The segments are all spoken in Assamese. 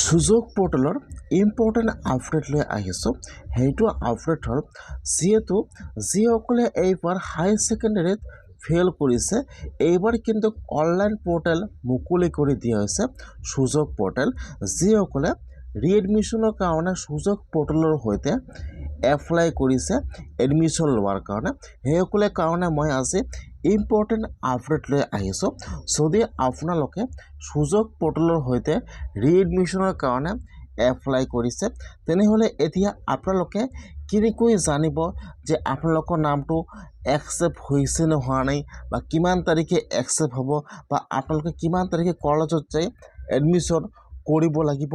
সুযোগ পোৰ্টেলৰ ইম্পৰ্টেণ্ট আপডেট লৈ আহিছোঁ। সেইটো আপডেট হ'ল যিহেতু যিসকলে এইবাৰ হাই ছেকেণ্ডেৰীত ফেইল কৰিছে, এইবাৰ কিন্তু অনলাইন পৰ্টেল মুকলি কৰি দিয়া হৈছে সুযোগ পৰ্টেল। যিসকলে ৰিএডমিশ্যনৰ কাৰণে সুযোগ পৰ্টেলৰ সৈতে এপ্লাই কৰিছে এডমিশ্যন লোৱাৰ কাৰণে, সেইসকলে কাৰণে মই আজি ইম্পৰ্টেণ্ট আপডেট লৈ আহিছোঁ। যদি আপোনালোকে সুযোগ পৰ্টেলৰ সৈতে ৰিএডমিশ্যনৰ কাৰণে এপ্লাই কৰিছে, তেনেহ'লে এতিয়া আপোনালোকে কেনেকৈ জানিব যে আপোনালোকৰ নামটো একচেপ্ট হৈছে নে হোৱা নাই, বা কিমান তাৰিখে একচেপ্ট হ'ব, বা আপোনালোকে কিমান তাৰিখে কলেজত যাই এডমিশ্যন কৰিব লাগিব,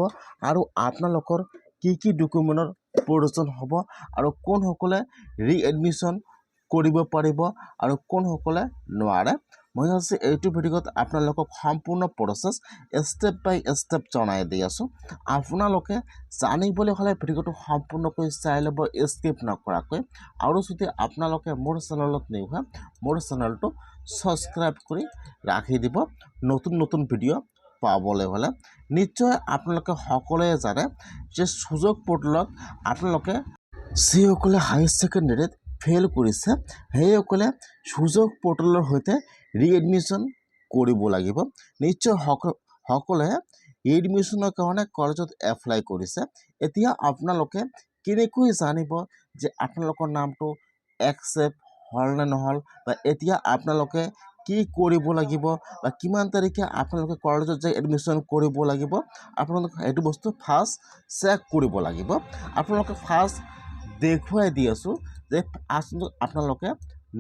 আৰু আপোনালোকৰ কি কি ডকুমেণ্টৰ প্ৰয়োজন হ'ব, আৰু কোনসকলে ৰিএডমিশ্যন কৰিব পাৰিব আৰু কোনসকলে নোৱাৰে। মই আজি এইটো ভিডিঅ'ত আপোনালোকক সম্পূৰ্ণ প্ৰচেছ ষ্টেপ বাই ষ্টেপ জনাই দি আছোঁ। আপোনালোকে জানিবলৈ হ'লে ভিডিঅ'টো সম্পূৰ্ণকৈ চাই ল'ব, স্কিপ নকৰাকৈ। আৰু যদি আপোনালোকে মোৰ চেনেলত নিউ হয়, মোৰ চেনেলটো ছাবস্ক্ৰাইব কৰি ৰাখি দিব নতুন নতুন ভিডিঅ' পাবলৈ হ'লে। নিশ্চয় আপোনালোকে সকলোৱে জানে যে সুযোগ পৰ্টেলত আপোনালোকে যিসকলে হাই ছেকেণ্ডেৰীত ফেইল কৰিছে, সেইসকলে সুযোগ পৰ্টেলৰ সৈতে ৰিএডমিশ্যন কৰিব লাগিব। নিশ্চয় সকলোৱে ৰিএডমিশ্যনৰ কাৰণে কলেজত এপ্লাই কৰিছে। এতিয়া আপোনালোকে কেনেকৈ জানিব যে আপোনালোকৰ নামটো একচেপ্ট হ'ল নে নহ'ল, বা এতিয়া আপোনালোকে কি কৰিব লাগিব, বা কিমান তাৰিখে আপোনালোকে কলেজত যাই এডমিশ্যন কৰিব লাগিব, আপোনালোকে এইটো বস্তু ফাৰ্ষ্ট চেক কৰিব লাগিব। আপোনালোকে ফাৰ্ষ্ট দেখুৱাই দি আছোঁ যে আপোনালোকে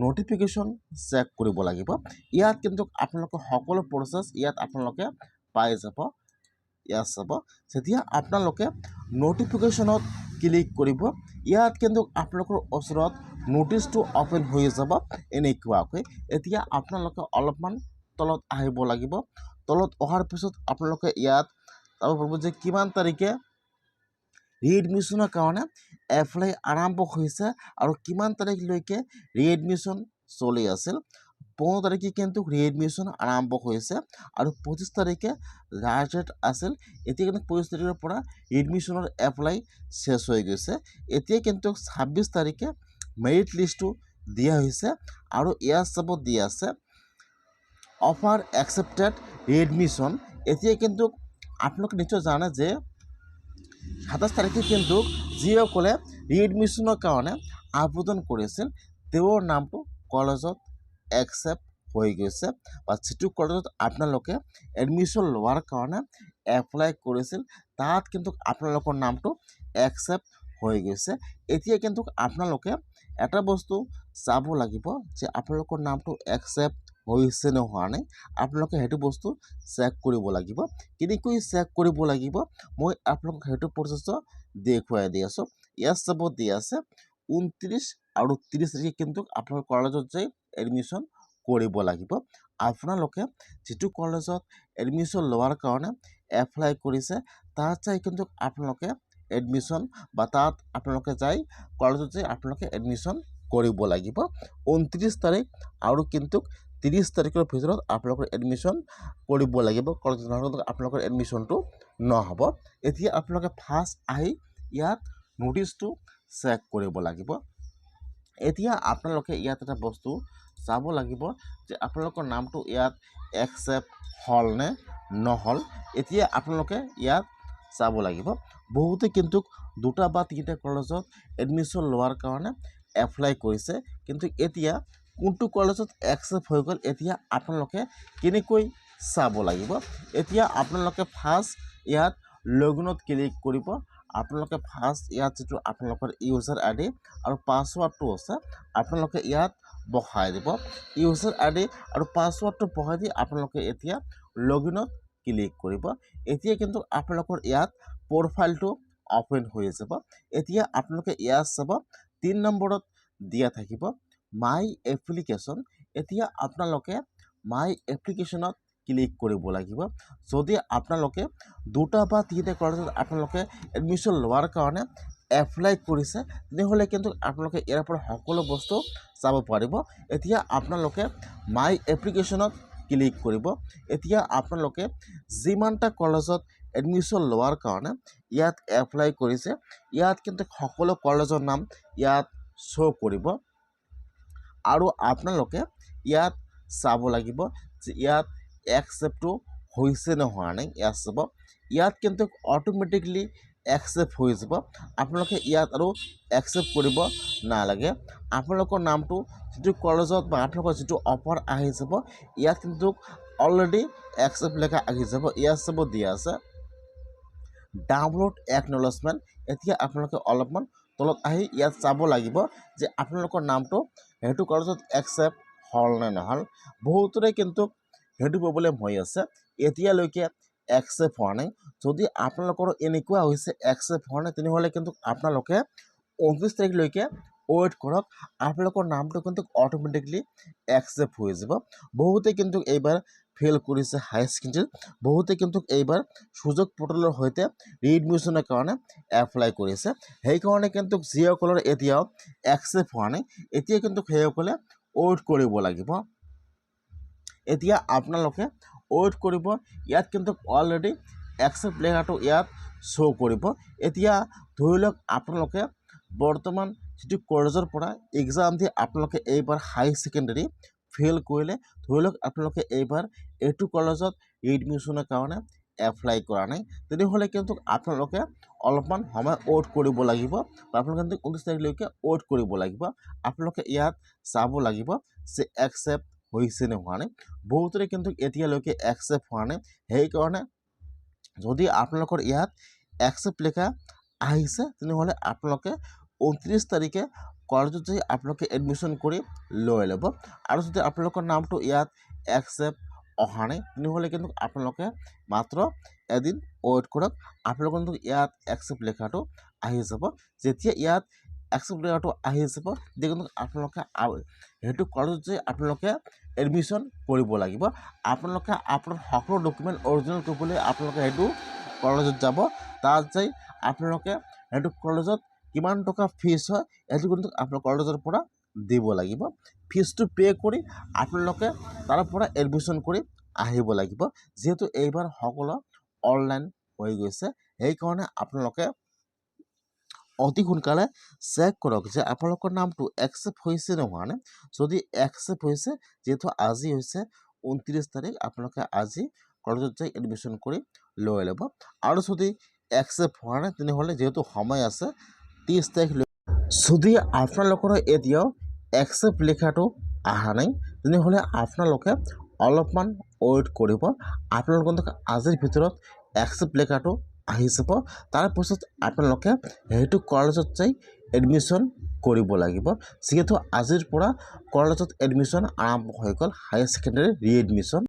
ন'টিফিকেশ্যন চেক কৰিব লাগিব। ইয়াত কিন্তু আপোনালোকে সকলো প্ৰচেছ ইয়াত আপোনালোকে পাই যাব। ইয়াত চাব, যেতিয়া আপোনালোকে ন'টিফিকেশ্যনত ক্লিক কৰিব, ইয়াত কিন্তু আপোনালোকৰ ওচৰত ন'টিচটো অ'পেন হৈ যাব এনেকুৱাকৈ। এতিয়া আপোনালোকে অলপমান তলত আহিব লাগিব। তলত অহাৰ পিছত আপোনালোকে ইয়াত চাব পাৰিব যে কিমান তাৰিখে ৰিএডমিশ্যনৰ কাৰণে এপ্লাই আৰম্ভ হৈছে আৰু কিমান তাৰিখলৈকে ৰিএডমিশ্যন চলি আছিল। 15 তাৰিখে কিন্তু ৰিএডমিশ্যন আৰম্ভ হৈছে আৰু 25 তাৰিখে লাষ্ট ডেট আছিল। এতিয়া কিন্তু 25 তাৰিখৰ পৰা ৰিএডমিশ্যনৰ এপ্লাই শেষ হৈ গৈছে। এতিয়া কিন্তু 26 তাৰিখে মেৰিট লিষ্টটো দিয়া হৈছে আৰু ইয়াত চাব দিয়া আছে অফাৰ একচেপ্টেড ৰিএডমিশ্যন। এতিয়া কিন্তু আপোনালোকে নিশ্চয় জানে যে 27 তাৰিখে কিন্তু যিসকলে ৰিএডমিশ্যনৰ কাৰণে আবেদন কৰিছিল, তেওঁৰ নামটো কলেজত একচেপ্ট হৈ গৈছে, বা যিটো কলেজত আপোনালোকে এডমিশ্যন লোৱাৰ কাৰণে এপ্লাই কৰিছিল, তাত কিন্তু আপোনালোকৰ নামটো একচেপ্ট হৈ গৈছে। এতিয়া কিন্তু আপোনালোকে এটা বস্তু চাব লাগিব যে আপোনালোকৰ নামটো একচেপ্ট হৈছে নে হোৱা নাই। আপোনালোকে সেইটো বস্তু চেক কৰিব লাগিব। কেনেকৈ চেক কৰিব লাগিব মই আপোনালোকক সেইটো প্ৰচেছ দেখুৱাই দি আছোঁ। ইয়াত চাব দিয়া আছে 29 আৰু 30 তাৰিখে কিন্তু আপোনালোকৰ কলেজত যাই এডমিশ্যন কৰিব লাগিব। আপোনালোকে যিটো কলেজত এডমিশ্যন লোৱাৰ কাৰণে এপ্লাই কৰিছে, তাত যাই কিন্তু আপোনালোকে এডমিশ্যন, বা তাত আপোনালোকে যাই কলেজত যাই আপোনালোকে এডমিশ্যন কৰিব লাগিব। 29 তাৰিখ আৰু কিন্তু 30 তাৰিখৰ ভিতৰত আপোনালোকৰ এডমিশ্যন কৰিব লাগিব। কলেজত নহ'লে আপোনালোকৰ এডমিশ্যনটো নহ'ব। এতিয়া আপোনালোকে ফাৰ্ষ্ট আহি ইয়াত ন'টিচটো চেক কৰিব লাগিব। এতিয়া আপোনালোকে ইয়াত এটা বস্তু চাব লাগিব যে আপোনালোকৰ নামটো ইয়াত একচেপ্ট হ'ল নে নহ'ল। এতিয়া আপোনালোকে ইয়াত চাব লাগিব। বহুতে কিন্তু 2টা বা 3টা কলেজত এডমিশ্যন লোৱাৰ কাৰণে এপ্লাই কৰিছে, কিন্তু এতিয়া কোনটো কলেজত একচেপ্ট হৈ গ'ল এতিয়া আপোনালোকে কেনেকৈ চাব লাগিব। এতিয়া আপোনালোকে ফাৰ্ষ্ট ইয়াত লগইনত ক্লিক কৰিব। আপোনালোকে ফাৰ্ষ্ট ইয়াত যিটো আপোনালোকৰ ইউজাৰ আই ডি আৰু পাছৱাৰ্ডটো আছে, আপোনালোকে ইয়াত বহাই দিব। ইউজাৰ আই ডি আৰু পাছৱাৰ্ডটো বহাই দি আপোনালোকে এতিয়া লগইনত ক্লিক কৰিব। এতিয়া কিন্তু আপোনালোকৰ ইয়াত প্ৰফাইলটো অ'পেন হৈ যাব। এতিয়া আপোনালোকে ইয়াত চাব 3 নম্বৰত দিয়া থাকিব মাই এপ্লিকেশ্যন। এতিয়া আপোনালোকে মাই এপ্লিকেশ্যনত ক্লিক কৰিব লাগিব। যদি আপোনালোকে 2টা বা 3টা কলেজত আপোনালোকে এডমিশ্যন লোৱাৰ কাৰণে এপ্লাই কৰিছে, তেনেহ'লে কিন্তু আপোনালোকে ইয়াৰ পৰা সকলো বস্তু চাব পাৰিব। এতিয়া আপোনালোকে মাই এপ্লিকেশ্যনত ক্লিক কৰিব। এতিয়া আপোনালোকে যিমানটা কলেজত এডমিশ্যন লোৱাৰ কাৰণে ইয়াত এপ্লাই কৰিছে ইয়াত কিন্তু সকলো কলেজৰ নাম ইয়াত শ্ব' কৰিব আৰু আপোনালোকে ইয়াত চাব লাগিব যে ইয়াত একচেপ্টটো হৈছে নে হোৱা নাই ইয়াত চাব ইয়াত কিন্তু অটোমেটিকলি একচেপ্ট হৈ যাব আপোনালোকে ইয়াত আৰু একচেপ্ট কৰিব নালাগে আপোনালোকৰ নামটো যিটো কলেজত বা আপোনালোকৰ যিটো অফাৰ আহি যাব ইয়াত কিন্তু অলৰেডি একচেপ্ট লেখা আহি যাব ইয়াত চাব দিয়া আছে ডাউনলোড একনলেজমেণ্ট এতিয়া আপোনালোকে অলপমান তলত আহি ইয়াত চাব লাগিব যে আপোনালোকৰ নামটো সেইটো কলেজত একচেপ্ট হ'ল নে নহ'ল বহুতৰে কিন্তু সেইটো প্ৰব্লেম হৈ আছে এতিয়ালৈকে একচেপ্ট হোৱা নাই যদি আপোনালোকৰ এনেকুৱা হৈছে একচেপ্ট হোৱা নাই তেনেহ'লে কিন্তু আপোনালোকে 29 তাৰিখলৈকে ৱেইট কৰক আপোনালোকৰ নামটো কিন্তু অটোমেটিকলি একচেপ্ট হৈ যাব বহুতে কিন্তু এইবাৰ ফেল কৰিছে হাই ছেকেণ্ডেৰীত বহুতে কিন্তু এইবাৰ সুযোগ পৰ্টেলৰ সৈতে ৰিএডমিশ্যনৰ কাৰণে এপ্লাই কৰিছে সেইকাৰণে কিন্তু যিসকলৰ এতিয়াও একচেপ্ট হোৱা নাই এতিয়া কিন্তু সেইসকলে ৱেইট কৰিব লাগিব এতিয়া আপোনালোকে ৱেইট কৰিব ইয়াত কিন্তু অলৰেডি একচেপ্ট লেখাটো ইয়াত শ্ব' কৰিব এতিয়া ধৰি লওক আপোনালোকে বৰ্তমান যিটো কলেজৰ পৰা এক্সাম দি আপোনালোকে এইবাৰ হাই ছেকেণ্ডেৰী ফেল কৰিলে ধৰি লওক আপোনালোকে এইবাৰ এইটো কলেজত এডমিশ্যনৰ কাৰণে এপ্লাই কৰা নাই তেনেহ'লে কিন্তু আপোনালোকে অলপমান সময় ৱেইট কৰিব লাগিব বা আপোনালোকে কিন্তু 29 তাৰিখলৈকে ৱেইট কৰিব লাগিব আপোনালোকে ইয়াত চাব লাগিব যে একচেপ্ট হৈছে নে হোৱা নাই বহুতৰে কিন্তু এতিয়ালৈকে একচেপ্ট হোৱা নাই সেইকাৰণে যদি আপোনালোকৰ ইয়াত একচেপ্ট লেখা আহিছে তেনেহ'লে আপোনালোকে 29 তাৰিখে কলেজত যাই আপোনালোকে এডমিশ্যন কৰি লৈ ল'ব আৰু যদি আপোনালোকৰ নামটো ইয়াত একচেপ্ট অহা নাই তেনেহ'লে কিন্তু আপোনালোকে মাত্ৰ এদিন ৱেইট কৰক আপোনালোকৰ কিন্তু ইয়াত একচেপ্ট লেখাটো আহি যাব যেতিয়া ইয়াত একচেপ্ট লেখাটো আহি যাব তেতিয়া কিন্তু আপোনালোকে সেইটো কলেজত যাই আপোনালোকে এডমিশ্যন কৰিব লাগিব আপোনালোকে আপোনাৰ সকলো ডকুমেণ্ট অৰিজিনেল কৰিবলৈ আপোনালোকে সেইটো কলেজত যাব তাত যাই আপোনালোকে সেইটো কলেজত কিমান টকা ফিজ হয় এইটো কিন্তু আপোনাৰ কলেজৰ পৰা দিব লাগিব ফিজটো পে' কৰি আপোনালোকে তাৰ পৰা এডমিশ্যন কৰি আহিব লাগিব যিহেতু এইবাৰ সকলো অনলাইন হৈ গৈছে সেইকাৰণে আপোনালোকে অতি সোনকালে চেক কৰক যে আপোনালোকৰ নামটো একচেপ্ট হৈছে নে হোৱা নাই যদি একচেপ্ট হৈছে যেহেতু আজি হৈছে 29 তাৰিখ আপোনালোকে আজি কলেজত যাই এডমিশ্যন কৰি লৈ ল'ব আৰু যদি একচেপ্ট হোৱা নাই তেনেহ'লে যেহেতু সময় আছে 30 তাৰিখলৈ যদি আপোনালোকৰ এতিয়াও একচেপ্ট লেখাটো অহা নাই তেনেহ'লে আপোনালোকে অলপমান ৱেইট কৰিব আপোনালোকৰ আজিৰ ভিতৰত একচেপ্ট লেখাটো আহি যাব তাৰপিছত আপোনালোকে সেইটো কলেজত যাই এডমিশ্যন কৰিব লাগিব যিহেতু আজিৰ পৰা কলেজত এডমিশ্যন আৰম্ভ হৈ গ'ল হাই ছেকেণ্ডেৰী ৰিএডমিশ্যন